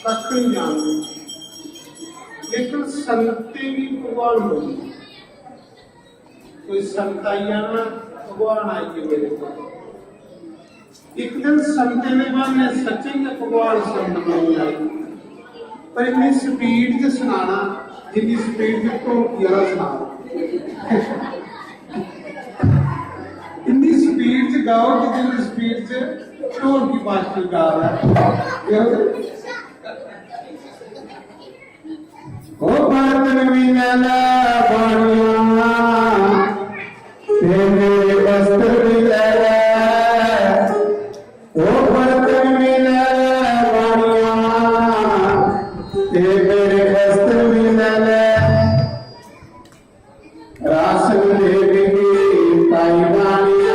तक नहीं जानते, लेकिन संगते भी भगवान बोली। कोई संत आई ना, भगवान आई के मेरे को। एक दिन संते ने ने सच्चे में भगवान संत नहीं आई, पर इतनी स्पीड से सुनाना जितनी स्पीड से ढोलकी वाला सुना, इतनी स्पीड से गाओ जितनी स्पीड से ढोलकी बाजती गा रहा है। ओ बर्तन मिलना बाणिया तेरे वस्त्र मिलना, ओ बर्तन मिलना बाणिया तेरे वस्त्र मिलना, राशन देवी पाई बाणिया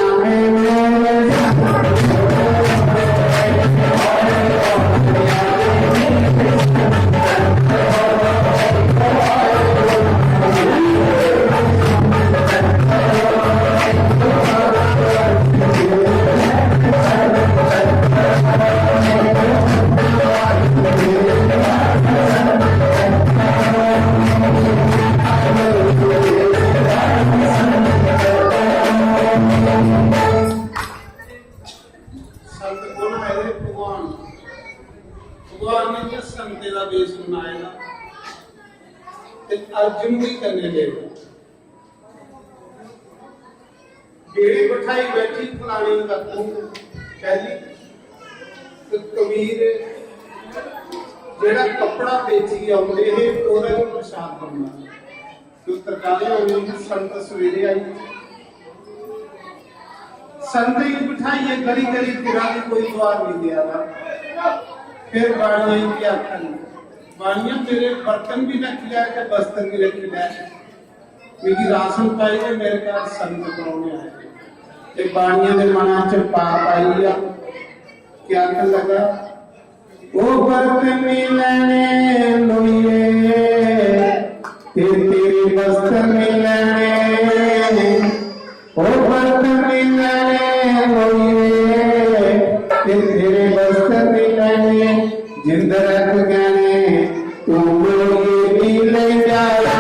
संते का बेस बनाएगा अर्जुन भी करने देगा। बेड़ी बिठाई बैठी फलानी का कहली तो कबीर जेड़ा कपड़ा बेची आउंदे है ओदा भी प्रसाद बनना। तो तरकारी होनी संत सवेरे आई, संत ही बिठाई है गली गली फिरा के कोई द्वार नहीं दिया था। फिर बाणिया की आखन बाणिया तेरे बर्तन भी रख लिया है, बस्तर भी रख लिया है, मेरी राशन पाई है, मेरे घर संत करौने आए। ते बाणिया ने मना च पाप आई आ, क्या कर लगा ओ बर्तन मिलने लोइए तेरे वस्त्र मिलने, ओ बर्तन मिलने लोइए तेरे वस्त्र मिलने, जिंद रख गए तुम भी ले जाया।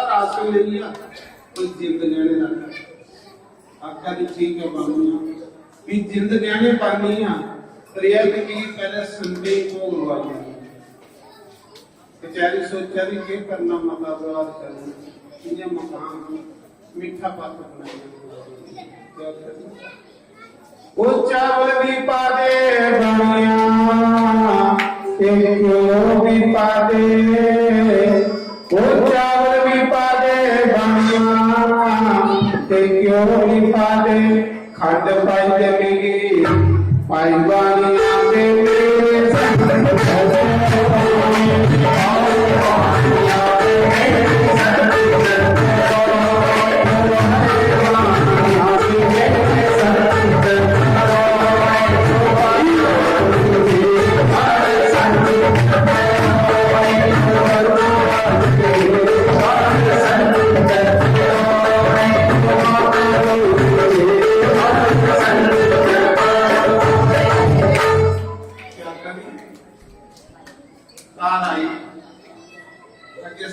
राशन ले लिया कोई जिंद गहने रखा, आखा जी ठीक है बानिया भी जिंद गहने पानी आ, पर यह कि पहले संदे को लवाइया। बेचारी सोचा भी क्या करना, माता बर्बाद करना, ये मकान मीठा पात बनाया। वो चावल भी पा दे बानिया क्यों भी पा दे, वो चावल भी पा दे बानिया क्यों भी पा दे, खंड पाई जमीगी पाई बानिया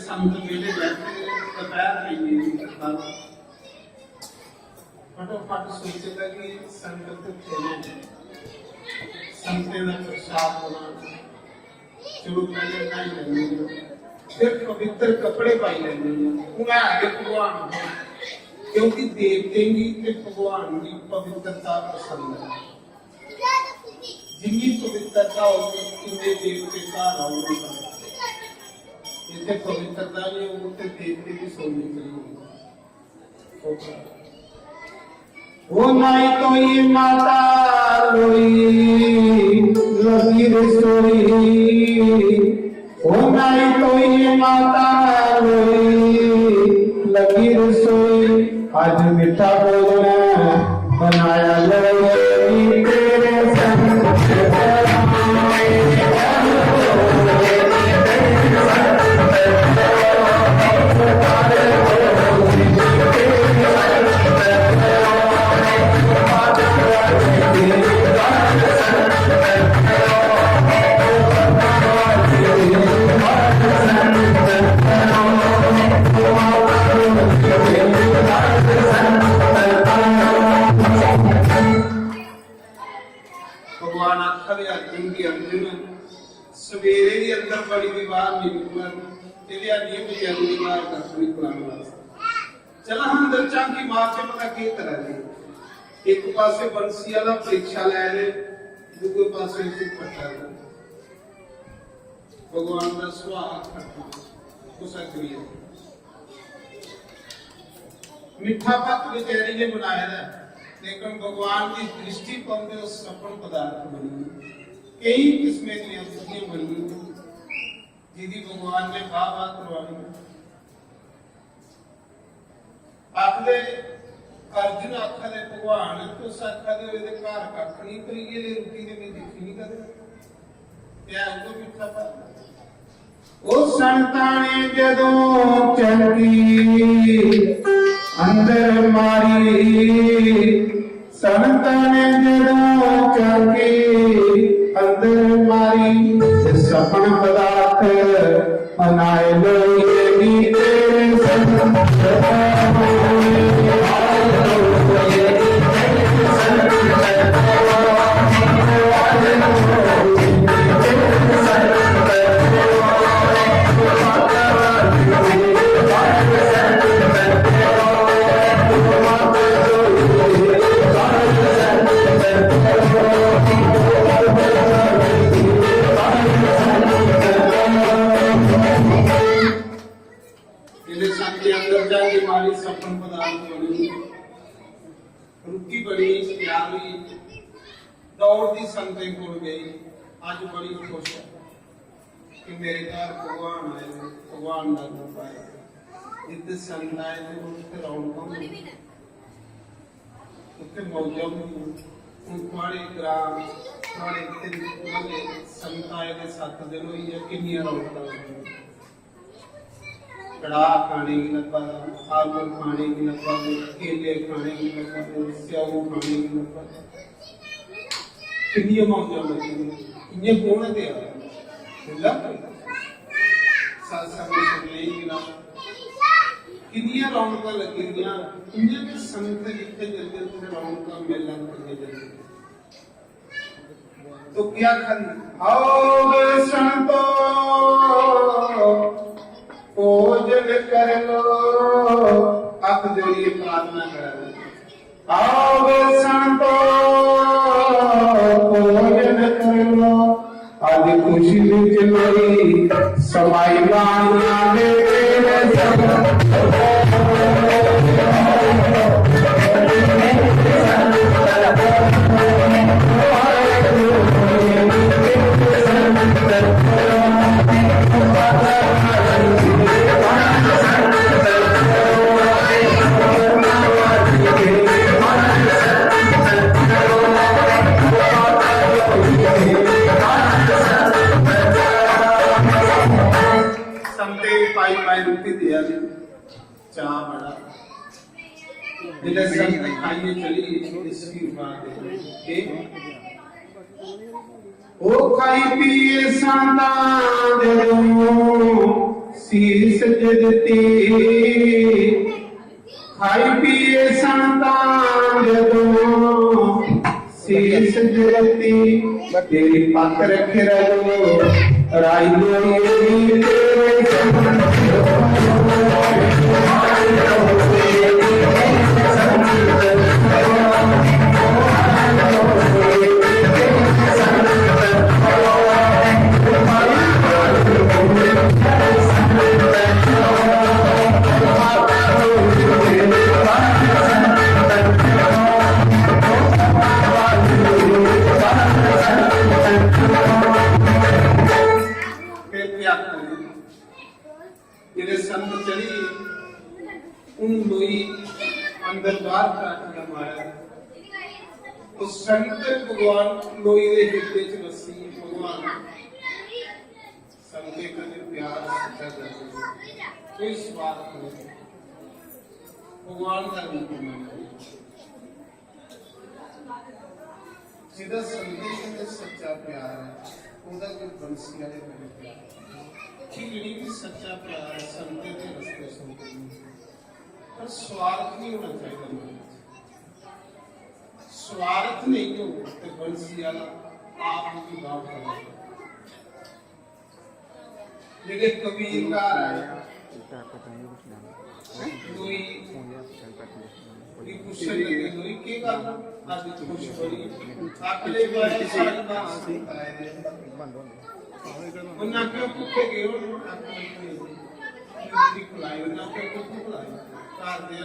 संत मेले बैठे दोपहर फटोफट सोचेगा कि संगत खेले संते का प्रसाद होना, चलो पहले नहीं लेंगे, फिर पवित्र कपड़े पाई लेंगे आगे भगवान, क्योंकि देवते की भगवान की पवित्रता पसंद है। जितनी पवित्रता होगी इतने देवते का होगा, इसे पवित्रता नहीं होगी तो देवते की सोनी चाहिए। वो नाई तो ये माता लोई लगी रसोई, ओ नाई तोई माता रोई लगी रसोई आज मीठा भोजन बनाया लोई तेरे संग भगवान आखा दे अर्जुन की अर्जुन सवेरे ही अंदर बड़ी विवाह निकलना तेरे नियम जरूरी मार कसमी कुरान वास्ते चला हम दर्चा की मां से पता के तरह दे एक पासे बंसी वाला परीक्षा ले ले दूसरे पासे से पट्टा ले भगवान का स्वाहा उस क्रिया मिठा पक बेचारी ने बनाया है लेकिन भगवान की दृष्टि पाते उस सफल पदार्थ बनी कई किस्में की सब्जियां बनी जिदी भगवान ने बात करवाई आखदे अर्जुन आखदे भगवान तो आखदे ओदे घर कख नहीं करिए ले रोटी दे में देखी नहीं करे क्या उनको मिठा पक ओ संताने जदों चंगी अंदर मारी संताने जदों चंगी अंदर मारी सपन पदार्थ अनाए लोई तेरे संग सपन पदार्थ बनी रुकी बड़ी प्यारी दौड़ती संते कोल गई आज बड़ी खुश है कि मेरे घर भगवान आए भगवान का रूप आया जितने संत आए थे उनके रौनक उनके मौजों उनके ग्राम थोड़े संत आए के 7 दिन हुई है कितनी रौनक कड़ा खाने की लगा आलू खाने की लगा केले खाने की लगा स्याऊ खाने की लगा कितनी मौजा लगी इन्हें कौन दे कितनी रौनक लगी इन्हें के संत जितने जल्दी से रौनक मेला करने जल्दी तो क्या करें आओ संतो भोजन कर लो हाथ जोड़िए प्रार्थना कर आओ संतो भोजन कर लो आज खुशी विच मेरी समाई बाणियां दे चाह बड़ा जिले संत खाइए चली इसकी बात है ओ खाई पिए सांदा जदों शीस जदती खाई पिए सांदा जदों शीस जदती तेरी पक रख रहो राई लोई ਵਿਆਖਣ ਜਿਹੜੇ ਸੰਤ ਚੜੀ ਉਹਨੂੰ ਲੋਈ ਅੰਦਰ ਬਾਹਰ ਕਾਟਿਆ ਮਾਰਿਆ। ਉਹ ਸੰਤ ਭਗਵਾਨ ਲੋਈ ਦੇ ਹਿੱਤੇ ਚ ਵਸੀ ਭਗਵਾਨ ਸੰਤੇ ਕਦੇ ਪਿਆਰ ਸੱਚਾ ਕਰਦੇ ਕੋਈ ਸਵਾਰਥ ਨਹੀਂ ਭਗਵਾਨ ਦਾ ਰੂਪ ਮੰਨਦੇ ਜਿਹਦਾ ਸੰਤੇ ਦੇ ਸੱਚਾ ਪਿਆਰ ਹੈ ਉਹਦਾ ਕੋਈ ਬੰਸੀ ਵਾਲੇ ਨਹੀਂ ਪਿਆਰ ਜਿਹੜੀ ਵੀ ਸੱਚਾ ਪਿਆਰ ਸੰਤੇ ਦੇ ਰਸਤੇ ਸੰਤੇ ਪਰ ਸਵਾਰਥ ਨਹੀਂ ਹੋਣਾ ਚਾਹੀਦਾ ਮਨ स्वार्थ नहीं हो तो बंसी वाला आप की बात करना जेडे कबीरदार है कोई क्वेश्चन लगे कोई के गल आज खुश बड़ी अगले बार सारी बात सुनता है उन्ना क्यों भूखे गए अपने खुलाई उन्ना क्यों भूखे खुलाई कार दे